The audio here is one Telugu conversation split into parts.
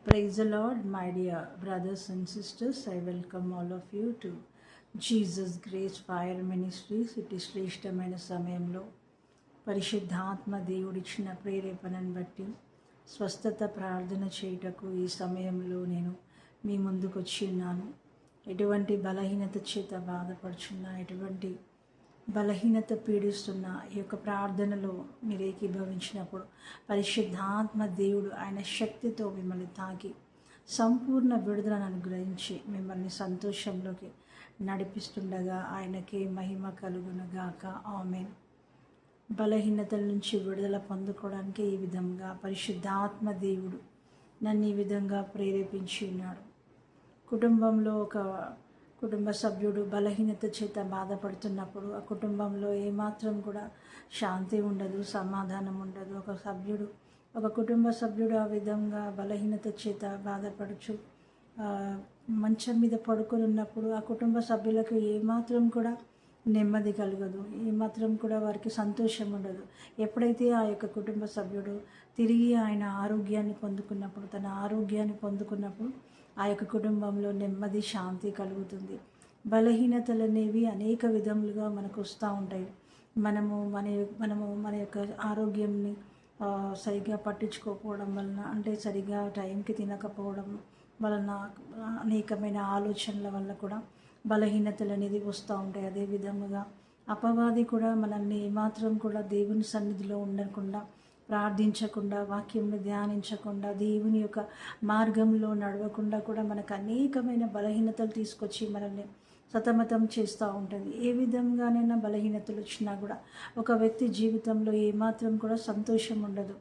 Praise the Lord, my dear brothers and sisters. I welcome all of you to Jesus Grace Fire Ministries. ఇటు శ్రేష్టమైన సమయంలో పరిశుద్ధాత్మ దేవుడిచ్చిన ప్రేరేపణను బట్టి స్వస్థత ప్రార్థన చేయుటకు ఈ సమయంలో నేను మీ ముందుకు వచ్చి ఉన్నాను. ఎటువంటి బలహీనత చేత బాధపడుచున్నా, ఎటువంటి బలహీనత పీడిస్తున్న ఈ యొక్క ప్రార్థనలో మీరు ఏకీభవించినప్పుడు పరిశుద్ధాత్మ దేవుడు ఆయన శక్తితో మిమ్మల్ని తాకి సంపూర్ణ విడుదలను అనుగ్రహించి మిమ్మల్ని సంతోషంలోకి నడిపిస్తుండగా ఆయనకే మహిమ కలుగునుగాక. ఆమేన్. బలహీనతల నుంచి విడుదల పొందుకోవడానికి ఈ విధంగా పరిశుద్ధాత్మ దేవుడు నన్ను ఈ విధంగా ప్రేరేపించి ఉన్నాడు. కుటుంబంలో ఒక కుటుంబ సభ్యుడు బలహీనత చేత బాధపడుతున్నప్పుడు ఆ కుటుంబంలో ఏమాత్రం కూడా శాంతి ఉండదు, సమాధానం ఉండదు. ఒక కుటుంబ సభ్యుడు ఆ విధంగా బలహీనత చేత బాధపడుచు మంచం మీద పడుకొని ఉన్నప్పుడు ఆ కుటుంబ సభ్యులకు ఏమాత్రం కూడా నెమ్మది కలగదు, ఏమాత్రం కూడా వారికి సంతోషం ఉండదు. ఎప్పుడైతే ఆ యొక్క కుటుంబ సభ్యుడు తిరిగి ఆయన ఆరోగ్యాన్ని పొందుకున్నప్పుడు, తన ఆరోగ్యాన్ని పొందుకున్నప్పుడు ఆ యొక్క కుటుంబంలో నెమ్మది, శాంతి కలుగుతుంది. బలహీనతలు అనేవి అనేక విధములుగా మనకు వస్తూ ఉంటాయి. మనము మన యొక్క ఆరోగ్యంని సరిగ్గా పట్టించుకోకపోవడం వలన, అంటే సరిగ్గా టైంకి తినకపోవడం వలన, అనేకమైన ఆలోచనల వల్ల కూడా బలహీనతలు అనేది వస్తూ ఉంటాయి. అదే విధముగా అపవాది కూడా మనల్ని ఏమాత్రం కూడా దేవుని సన్నిధిలో ఉండకుండా, ప్రార్థించకుండా, వాక్యంని ధ్యానించకుండా, దేవుని యొక్క మార్గంలో నడవకుండా కూడా మనకు అనేకమైన బలహీనతలు తీసుకొచ్చి మనల్ని సతమతం చేస్తూ ఉంటుంది. ఏ విధంగానైనా బలహీనతలు వచ్చినా కూడా ఒక వ్యక్తి జీవితంలో ఏమాత్రం కూడా సంతోషం ఉండదు.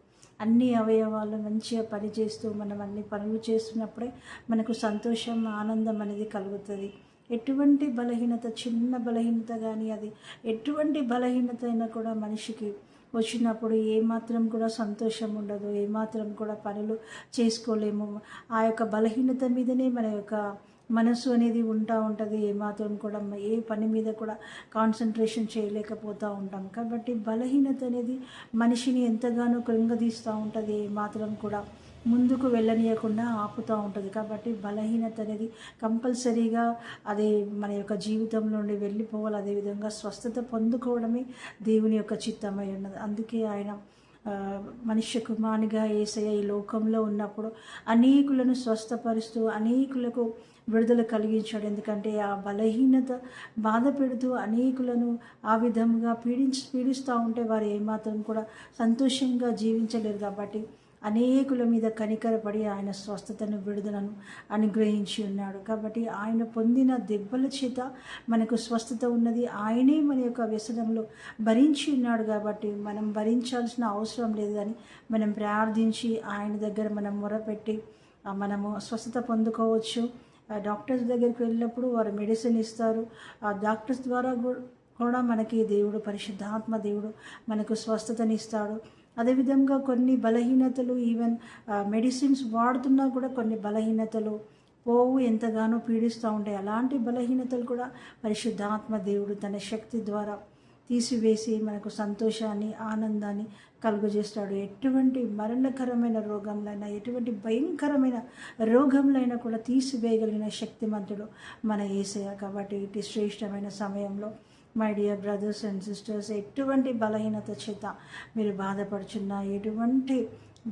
అన్ని అవయవాలు మంచిగా పనిచేస్తూ మనం అన్ని పనులు చేస్తున్నప్పుడే మనకు సంతోషం, ఆనందం అనేది కలుగుతుంది. ఎటువంటి బలహీనత, చిన్న బలహీనత కానీ అది ఎటువంటి బలహీనత అయినా కూడా మనిషికి వచ్చినప్పుడు ఏమాత్రం కూడా సంతోషం ఉండదు, ఏమాత్రం కూడా పనులు చేసుకోలేము. ఆ యొక్క బలహీనత మీదనే మన యొక్క మనసు అనేది ఉంటుంది. ఏమాత్రం కూడా ఏ పని మీద కూడా కాన్సన్ట్రేషన్ చేయలేకపోతూ ఉంటాం. కాబట్టి బలహీనత అనేది మనిషిని ఎంతగానో కృంగదీస్తూ ఉంటుంది, ఏమాత్రం కూడా ముందుకు వెళ్ళనీయకుండా ఆపుతూ ఉంటుంది. కాబట్టి బలహీనత అనేది కంపల్సరీగా అది మన యొక్క జీవితం నుండి వెళ్ళిపోవాలి. అదేవిధంగా స్వస్థత పొందుకోవడమే దేవుని యొక్క చిత్తమై ఉన్నది. అందుకే ఆయన మనుష్య కుమారునిగా యేసయ్య ఈ లోకంలో ఉన్నప్పుడు అనేకులను స్వస్థపరుస్తూ అనేకులకు విడుదల కలిగించాడు. ఎందుకంటే ఆ బలహీనత బాధ పెడుతూ అనేకులను ఆ విధంగా పీడిస్తూ ఉంటే వారు ఏమాత్రం కూడా సంతోషంగా జీవించలేరు. కాబట్టి అనేకుల మీద కనికరపడి ఆయన స్వస్థతను, విడుదలను అనుగ్రహించి ఉన్నాడు. కాబట్టి ఆయన పొందిన దెబ్బల చేత మనకు స్వస్థత ఉన్నది. ఆయనే మన యొక్క వ్యసనంలో భరించి ఉన్నాడు. కాబట్టి మనం భరించాల్సిన అవసరం లేదు. కానీ మనం ప్రార్థించి ఆయన దగ్గర మనం మొరపెట్టి మనము స్వస్థత పొందుకోవచ్చు. డాక్టర్స్ దగ్గరికి వెళ్ళినప్పుడు వారు మెడిసిన్ ఇస్తారు. ఆ డాక్టర్స్ ద్వారా కూడా మనకి దేవుడు, పరిశుద్ధాత్మ దేవుడు మనకు స్వస్థతనిస్తాడు. అదేవిధంగా కొన్ని బలహీనతలు ఈవెన్ మెడిసిన్స్ వాడుతున్నా కూడా కొన్ని బలహీనతలు పోవు, ఎంతగానో పీడిస్తూ ఉంటాయి. అలాంటి బలహీనతలు కూడా పరిశుద్ధాత్మ దేవుడు తన శక్తి ద్వారా తీసివేసి మనకు సంతోషాన్ని, ఆనందాన్ని కలుగజేస్తాడు. ఎటువంటి మరణకరమైన రోగంలైనా, ఎటువంటి భయంకరమైన రోగంలైనా కూడా తీసివేయగలిగిన శక్తిమంతుడు మన యేసయ్య. కాబట్టి ఇటు శ్రేష్టమైన సమయంలో my dear brothers and sisters, ఎటువంటి బలహీనత చేత మీరు బాధపడుచున్నా, ఎటువంటి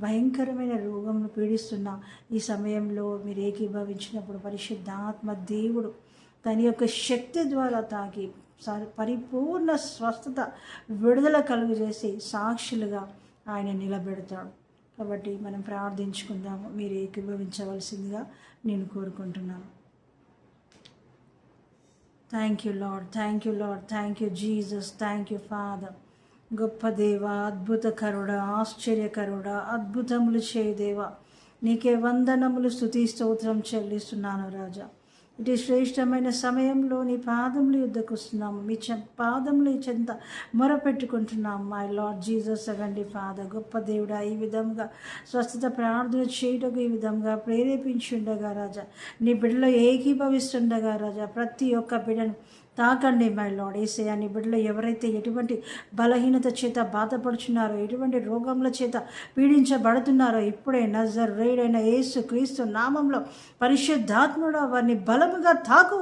భయంకరమైన రోగంను పీడిస్తున్నా ఈ సమయంలో మీరు ఏకీభవించినప్పుడు పరిశుద్ధాత్మ దేవుడు తన యొక్క శక్తి ద్వారా తాకి పరిపూర్ణ స్వస్థత, విడుదల కలుగజేసి సాక్షులుగా ఆయన నిలబెడతాడు. కాబట్టి మనం ప్రార్థించుకుందాము. మీరు ఏకీభవించవలసిందిగా నేను కోరుకుంటున్నాను. Thank you Lord, thank you Lord, thank you Jesus, thank you father. గొప్ప దేవ, అద్భుతకరుడ, ఆశ్చర్యకరుడ, అద్భుతములు చేయ దేవ, నీకే వందనములు, స్తుతి స్తోత్రం చెల్లిస్తున్నాను రాజా. ఇటు శ్రేష్టమైన సమయంలో నీ పాదముల యుద్ధకు వస్తున్నాము. మీ పాదముల చెంత మొరపెట్టుకుంటున్నాము. మై లార్డ్ జీసస్ అవెండి ఫాదర్. గొప్ప దేవుడా, ఈ విధంగా స్వస్థత ప్రార్థన చేయటకు ఈ విధంగా ప్రేరేపించుండగా రాజా, నీ బిడ్డలో ఏకీభవిస్తుండగా రాజా, ప్రతి ఒక్క బిడ్డను తాకండి మై లార్డ్. యేసయ్యా నీ బిడ్డలు ఎవరైతే ఎటువంటి బలహీనత చేత బాధపడుచున్నారో, ఎటువంటి రోగముల చేత పీడించబడుతున్నారో, ఇప్పుడే నజరేయుడైన యేసు క్రీస్తు నామంలో పరిశుద్ధాత్ముడా వారిని బలముగా తాకు.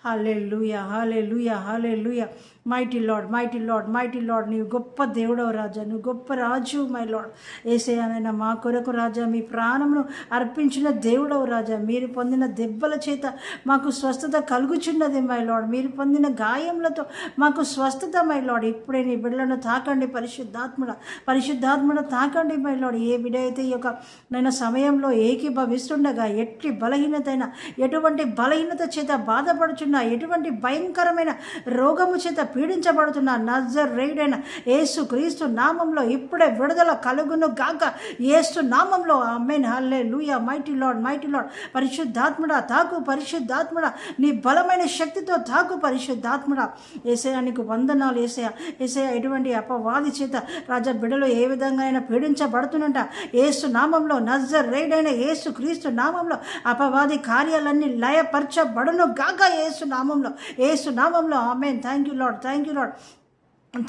హల్లెలూయా, హల్లెలూయా, హల్లెలూయా. Mighty Lord, mighty Lord, mighty Lord, నీవు గొప్ప దేవుడవు రాజా, నువ్వు గొప్ప రాజు మై లార్డ్. యేసయ్యా మా కొరకు రాజా మీ ప్రాణమును అర్పించిన దేవుడవు రాజా. మీరు పొందిన దెబ్బల చేత మాకు స్వస్థత కలుగుచున్నది మై లార్డ్. మీరు పొందిన గాయములతో మాకు స్వస్థత మై లార్డ్. ఇప్పుడే నీ బిడ్డలను తాకండి పరిశుద్ధాత్ముడ, పరిశుద్ధాత్ముడ తాకండి మై లార్డ్. ఏ బిడ్డ అయితే ఈ యొక్క నేను సమయంలో ఏకీభవిస్తుండగా ఎట్టి బలహీనతైన, ఎటువంటి బలహీనత చేత బాధపడుచున్నా, ఎటువంటి భయంకరమైన రోగము చేత పీడించబడుతున్న నజరేయుడైన యేసు క్రీస్తు నామంలో ఇప్పుడే విడుదల కలుగును గాక యేసు నామంలో. ఆమేన్, హల్లెలూయా. Mighty Lord, mighty Lord. పరిశుద్ధాత్ముడా తాకు, పరిశుద్ధాత్ముడా నీ బలమైన శక్తితో తాకు పరిశుద్ధాత్ముడా. యేసయ్యా నీకు వందనాలు యేసయ్యా. యేసయ్యా ఎటువంటి అపవాది చేత రాజా బిడ్డలు ఏ విధంగా అయినా పీడించబడుతున్నట యేసు నామంలో, నజరేయుడైన యేసు క్రీస్తు నామంలో అపవాది కార్యాలన్నీ లయపరచబడును గాక యేసు నామంలో, యేసు నామంలో. ఆమేన్. Thank you Lord, thank you Lord,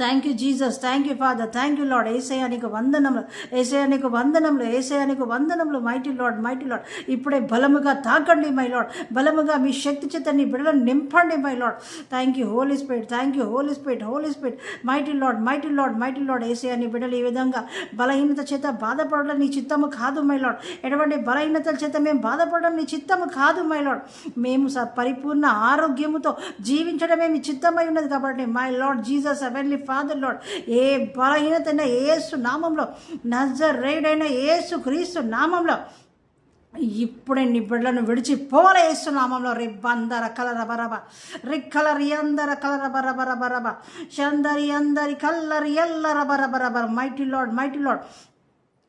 thank you Jesus, thank you Father, thank you Lord. యేసయ్యా నీకు వందనములు, యేసయ్యా నీకు వందనములు, యేసయ్యా నీకు వందనములు. Mighty Lord, mighty Lord. ఇప్పుడే బలముగా తాకండి మై లార్డ్, బలముగా మీ శక్తి చేత నీ బిడ్డలను నింపండి my Lord. Thank you Holy Spirit, thank you Holy Spirit, Holy Spirit. Mighty Lord, mighty Lord, mighty Lord. యేసయ్యా నీ బిడ్డలు ఈ విధంగా బలహీనత చేత బాధపడడం నీ చిత్తము కాదు మై లార్డ్. ఎటువంటి బలహీనతల చేత మేము బాధపడడం నీ చిత్తము కాదు మై లార్డ్. మేము పరిపూర్ణ ఆరోగ్యముతో జీవించడమే మీ చిత్తమై ఉన్నది కాబట్టి my Lord Jesus Father Lord, ఏ బలహీనతైన యేసు నామంలో, నజరేయుడైన యేసు క్రీస్తు నామంలో ఇప్పుడే నీ బిడ్డలను విడిచిపోవాల యేసు నామంలో. రిబ్బందర కలర బరబ, రిక్కలరి అందర కలర బరబర బరబ, చందరి అందరి కల్లరి ఎల్లర బరబరబర. Mighty Lord, mighty Lord.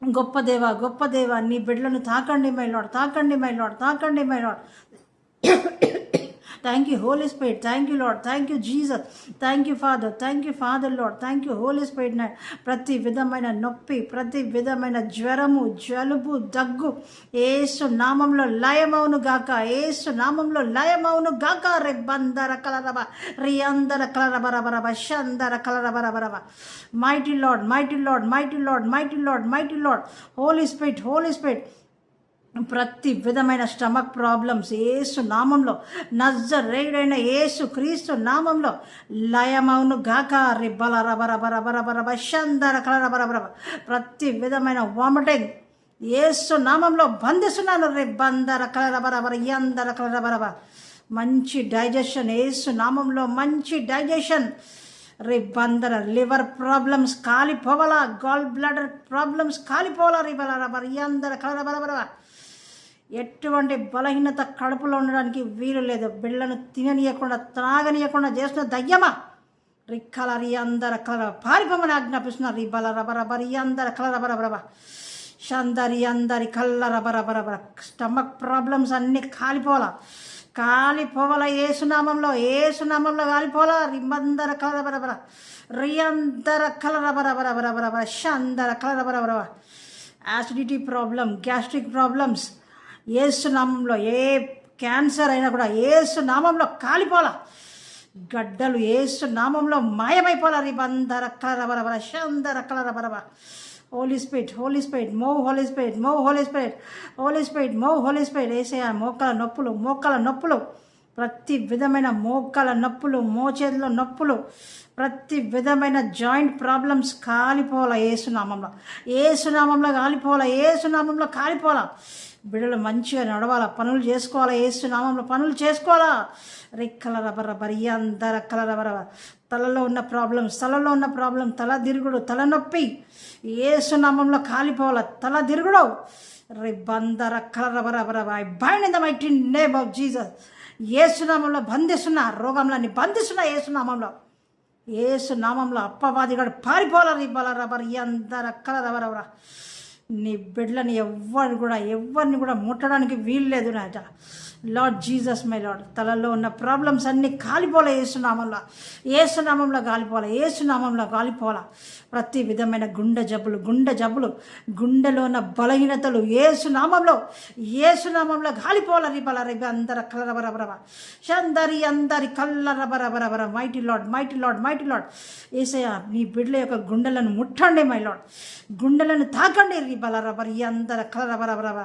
గొప్ప దేవ, గొప్ప దేవ, నీ బిడ్డలను తాకండి మై లార్డ్, తాకండి మై లార్డ్, తాకండి my Lord. Thank you Holy Spirit, thank you Lord, thank you Jesus, thank you Father, thank you Father Lord, thank you Holy Spirit. ప్రతి విధమైన నొప్పి, ప్రతి విధమైన జ్వరము, జలుబు, దగ్గు యేసు నామంలో లయమవును గాక, యేసు నామంలో లయమవును గాక. రిబ్బందర కలరబ, రియందర కలరబరబరబ, షందర కలరబరబరబ. Mighty Lord, mighty Lord, mighty Lord, mighty Lord, mighty Lord. Holy Spirit, Holy Spirit. ప్రతి విధమైన స్టమక్ ప్రాబ్లమ్స్ యేసు నామంలో, నజరేయుడైన యేసు క్రీస్తు నామంలో లయమవును గాక. రిబ్బల రబరబరబరబరబ, షందర కలరబరబరబ. ప్రతి విధమైన వామిటింగ్ యేసు నామంలో బంధిస్తున్నాను. రిబ్బందర కలరబరబర, యందర కలరబరబ. మంచి డైజెషన్ యేసు నామంలో, మంచి డైజెషన్. రిబ్బందర లివర్ ప్రాబ్లమ్స్ కాలిపోవాలా, గాల్ బ్లాడర్ ప్రాబ్లమ్స్ కాలిపోవాలా. రిబల రబర, యందర కలరబరబరబ. ఎటువంటి బలహీనత కడుపులో ఉండడానికి వీలు లేదు. బిళ్ళను తిననీయకుండా, త్రాగనీయకుండా చేసిన దయ్యమా రిక్కలరి అందర కలర పారిపోమని ఆజ్ఞాపిస్తున్నారు. రిబల రబరబరి అందర కలరబరబరబ, షందరి అందరి కల్లరబరబరబర. స్టమక్ ప్రాబ్లమ్స్ అన్నీ కాలిపోవాలా, కాలిపోవాలా ఏసునామంలో, ఏసునామంలో కాలిపోవాలా. రిమందర కలరబరబర, రియందర కలరబరబరబరబర, షందర కలరబరబరబ. యాసిడిటీ ప్రాబ్లం, గ్యాస్ట్రిక్ ప్రాబ్లమ్స్ యేసు నామంలో, ఏ క్యాన్సర్ అయినా కూడా యేసు నామంలో కాలిపోలా. గడ్డలు యేసు నామంలో మాయమైపోలా. రిబందర కలరబరబర, షందర కలరబరబ. Holy Spirit, Holy Spirit, move Holy Spirit, move Holy Spirit, Holy Spirit, move Holy Spirit. యేసయ్యా మోకాల నొప్పులు, మోకాల నొప్పులు, ప్రతి విధమైన మోకాల నొప్పులు, మోచేతుల నొప్పులు, ప్రతి విధమైన జాయింట్ ప్రాబ్లమ్స్ కాలిపోవాలా యేసునామంలో, యేసునామంలో కాలిపోవాలా, యేసునామంలో కాలిపోవాలా. బిడ్డలు మంచిగా నడవాలా, పనులు చేసుకోవాలా, యేసునామంలో పనులు చేసుకోవాలా. రెక్కల రబరబరి అందర కల రబరబ. తలలో ఉన్న ప్రాబ్లమ్స్, తలలో ఉన్న ప్రాబ్లం, తల తిరుగుడు, తలనొప్పి యేసునామంలో కాలిపోవాలా. తల తిరుగుడు రిబ్బందర కలరబరబరబ. I bind in the mighty name of Jesus. యేసునామంలో బంధిస్తున్నా, రోగంలోని బంధిస్తున్నా యేసునామంలో, యేసునామంలో. అప్పవాదిగాడు పారిపోవాలా. రిబ్బల రబర్ అందర కలరబరబర. నీ బిడ్డలని ఎవరిని కూడా ముట్టడానికి వీలు లేదు నాట. లార్డ్ జీసస్ మై లార్డ్, తలలో ఉన్న ప్రాబ్లమ్స్ అన్నీ కాలిపోలే, ఏసునామంలో, ఏసునామంలో కాలిపోలే, ఏసునామంలో కాలిపోలా. ప్రతి విధమైన గుండె జబ్బులు, గుండెలో ఉన్న బలహీనతలు ఏసునామంలో, ఏసునామంలో కాలిపోల. రిబ అందర కలరబరబరబ అందరి కల్లరబరబరబర. మైటీ లార్డ్ యేసయ్య, నీ బిడ్డల యొక్క గుండెలను ముట్టండి మై లార్డ్, గుండెలను తాకండి. రిబలరబరి అందర కలరబరబరబ.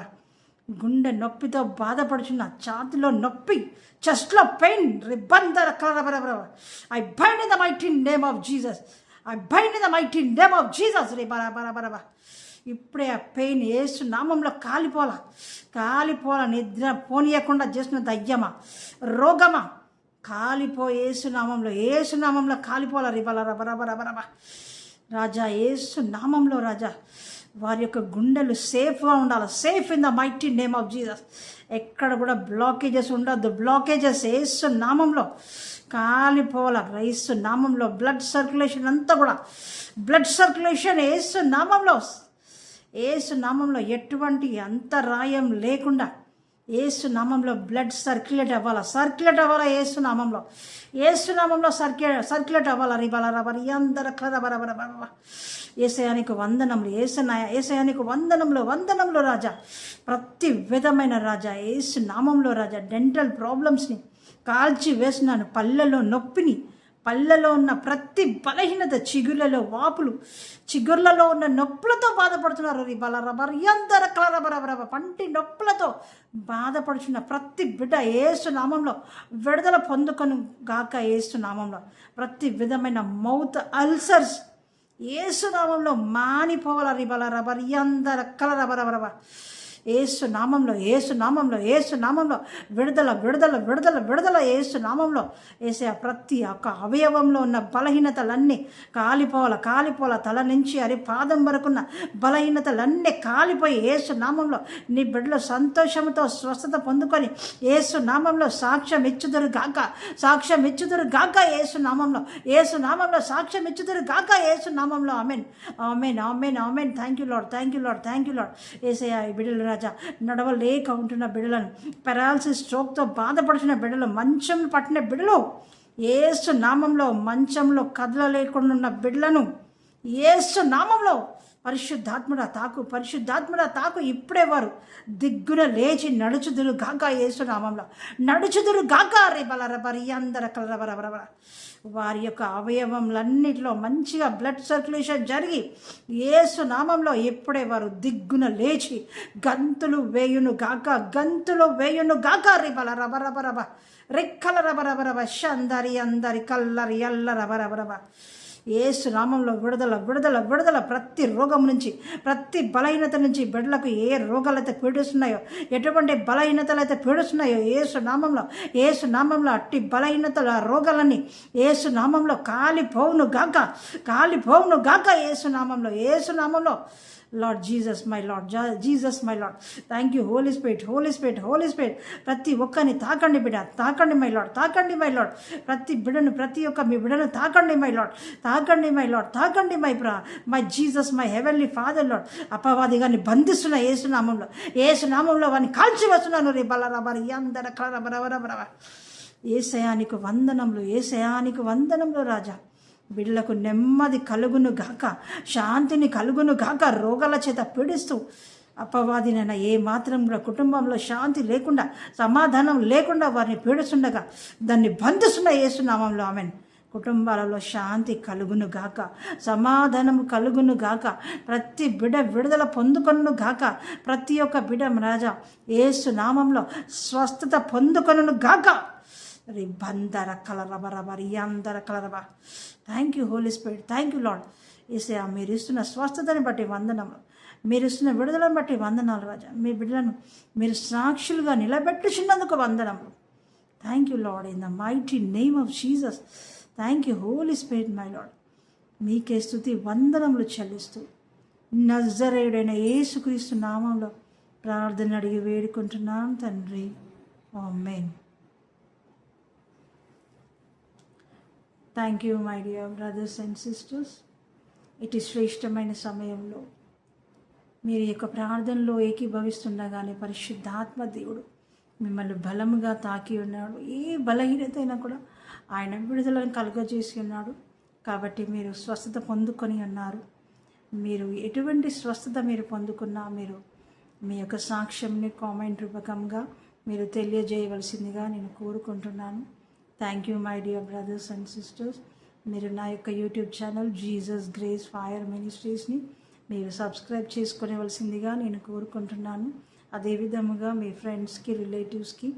గుండె నొప్పితో బాధపడుచున్న, ఛాతిలో నొప్పి, చెస్ట్లో పెయిన్, రిబ్బందర కలరబరబరబ. I bind in the mighty name of Jesus, I bind in the mighty name of Jesus. రిబరబరబరబ. ఇప్పుడే ఆ పెయిన్ యేసు నామంలో కాలిపోల. నిద్ర పోనీయకుండా చేసిన దయ్యమా, రోగమా, ఏసునామంలో కాలిపోల. రిబలరబరబరబ. రాజా, ఏసునామంలో రాజా, వారి యొక్క గుండెలు సేఫ్గా ఉండాలి. Safe in the mighty name of Jesus. ఎక్కడ కూడా బ్లాకేజెస్ ఉండద్దు. బ్లాకేజెస్ యేసు నామంలో కాలిపోవాల. యేసు నామంలో బ్లడ్ సర్క్యులేషన్ అంతా కూడా, బ్లడ్ సర్క్యులేషన్ యేసు నామంలో ఎటువంటి అంతరాయం లేకుండా యేసు నామంలో బ్లడ్ సర్క్యులేట్ అవ్వాలా. యేసు నామంలో సర్క్యులేట్ అవ్వాలా. రిబలరబరి అందర కలరబరబరబ. యేసయానికి వందనములు, యేసయానికి వందనములు రాజా. ప్రతి విధమైన రాజా, యేసు నామంలో రాజా, డెంటల్ ప్రాబ్లమ్స్ని కాల్చి వేసినాను. పళ్ళలో నొప్పిని, పళ్ళలో ఉన్న ప్రతి బలహీనత, చిగుర్లలో వాపులు, చిగుర్లలో ఉన్న నొప్పులతో బాధపడుతున్నారు. రిబలరబరి అందర కలరబరబరబ. పంటి నొప్పులతో బాధపడుచున్న ప్రతి బిడ్డ యేసు నామంలో విడుదల పొందుకొని గాక. యేసు నామంలో ప్రతి విధమైన మౌత్ అల్సర్స్ యేసు నామంలో మానిపోవాల. రిబలరబరి అందర కలరబరబరబ. యేసు నామంలో విడుదల యేసు నామంలో. యేసయ్య, ప్రతి ఒక్క అవయవంలో ఉన్న బలహీనతలన్నీ కాలిపోల. తల నుంచి పాదం వరకున్న బలహీనతలన్నీ కాలిపోయి యేసు నామంలో నీ బిడ్డలు సంతోషంతో స్వస్థత పొందుకొని యేసు నామంలో సాక్ష్యం ఇచ్చుదురు గాక. యేసు నామంలో సాక్ష్యం ఇచ్చుదురు గాక. యేసు నామంలో. ఆమెన్. Thank you Lord. యేసయ్య, ఈ బిడ్డలు రాజా, నడవలేక ఉంటున్న బిడ్డలను, పెరాలసిస్ స్ట్రోక్తో బాధపడుతున్న బిడ్డలు, మంచం పట్టిన బిడ్డలు యేసు నామంలో, మంచంలో కదలలేకుండా ఉన్న బిడ్డలను యేసు నామంలో పరిశుద్ధాత్ముడా తాకు. ఇప్పుడే వారు దిగ్గున లేచి నడుచుదురు గాక. యేసు నామంలో నడుచుదురు గాక. రిబలరబరి అందర కలరబరబరబర. వారి యొక్క అవయవములన్నిటిలో మంచిగా బ్లడ్ సర్క్యులేషన్ జరిగి యేసు నామంలో ఇప్పుడే వారు దిగ్గున లేచి గంతులు వేయును గాక. రిబలరబరబరబ. రిక్కలరబరబరబ. అందరి కల్లరి ఎల్లరబరబరబ. యేసు నామంలో విడుదల. ప్రతి రోగం నుంచి, ప్రతి బలహీనత నుంచి బిడ్డలకు ఏ రోగాలైతే పీడిస్తున్నాయో, ఎటువంటి బలహీనతలు అయితే పీడిస్తున్నాయో యేసు నామంలో అట్టి బలహీనతల రోగాలన్నీ యేసు నామంలో కాలిపోవును గాక. యేసు నామంలో. Lord Jesus my Lord. Thank you Holy Spirit. ప్రతి ఒక్కరిని తాకండి బిడ్డ, తాకండి మై లార్డ్. ప్రతి ఒక్క మీ బిడ్డను తాకండి మై లార్డ్. తాకండి my Jesus, my heavenly Father Lord. అపవాది గారిని బంధిస్తున్న యేసు నామంలో వారిని కాల్చి వస్తున్నాను. రిబలరబరి అందర కలరబరబరబర. యేసయానికి వందనములు రాజా. బిడ్డలకు నెమ్మది కలుగును గాక, శాంతిని కలుగును గాక. రోగాల చేత పీడిస్తూ అపవాదినైనా ఏ మాత్రం కూడా కుటుంబంలో శాంతి లేకుండా, సమాధానం లేకుండా వారిని పీడిస్తుండగా దాన్ని బంధిస్తున్న యేసు నామంలో. ఆమెన్. కుటుంబాలలో శాంతి కలుగును గాక, సమాధానం కలుగును గాక. ప్రతి బిడ్డ విడుదల పొందుకొను గాక. ప్రతి ఒక్క బిడ్డ రాజా యేసు నామంలో స్వస్థత పొందుకొను గాక. రిబందర కలరబరబరి అందర కలరబ. Thank you Holy Spirit. Thank you Lord. యేసయ్య, మీరు ఇస్తున్న స్వస్థతని బట్టి వందనములు, మీరు ఇస్తున్న విడుదలను బట్టి వందనాలు రాజా. మీ బిడ్డలను మీరు సాక్షులుగా నిలబెట్టుచున్నందుకు వందనములు. Thank you Lord, in the mighty name of Jesus. Thank you Holy Spirit my Lord. మీకే స్తుతి వందనములు చెల్లిస్తూ నజరేయుడైన యేసుక్రీస్తు నామంలో ప్రార్థన అడిగి వేడుకుంటున్నాం తండ్రి. ఆమేన్. Thank you my dear brothers and sisters. ఇటు శ్రేష్టమైన సమయంలో మీరు యొక్క ప్రార్థనలో ఏకీభవిస్తుండగానే పరిశుద్ధాత్మ దేవుడు మిమ్మల్ని బలముగా తాకి ఉన్నాడు. ఏ బలహీనత అయినా కూడా ఆయన విడుదలను కలుగజేసి ఉన్నాడు. కాబట్టి మీరు స్వస్థత పొందుకొని ఉన్నారు. మీరు ఎటువంటి స్వస్థత మీరు పొందుకున్నా మీరు మీ యొక్క సాక్ష్యంని కామెంట్ రూపకంగా మీరు తెలియజేయవలసిందిగా నేను కోరుకుంటున్నాను. Thank you my dear brothers and sisters. మీరు నా యొక్క YouTube channel Jesus Grace Fire మినిస్ట్రీస్ని మీరు సబ్స్క్రైబ్ చేసుకునేవలసిందిగా నేను కోరుకుంటున్నాను. అదేవిధముగా మీ ఫ్రెండ్స్కి, రిలేటివ్స్కి,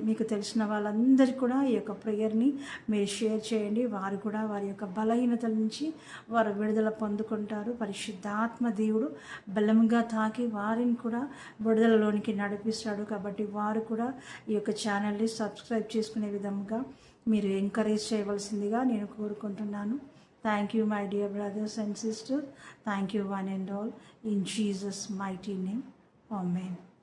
మీకు తెలిసిన వాళ్ళందరికీ కూడా ఈ యొక్క ప్రేయర్ని మీరు షేర్ చేయండి. వారు కూడా వారి యొక్క బలహీనతల నుంచి వారు విడుదల పొందుకుంటారు. పరిశుద్ధాత్మ దేవుడు బలముగా తాకి వారిని కూడా విడుదలలోనికి నడిపిస్తాడు. కాబట్టి వారు కూడా ఈ యొక్క ఛానల్ని సబ్స్క్రైబ్ చేసుకునే విధముగా మీరు ఎంకరేజ్ చేయవలసిందిగా నేను కోరుకుంటున్నాను. Thank you, my dear brothers and sisters. Thank you, one and all. In Jesus' mighty name. Amen.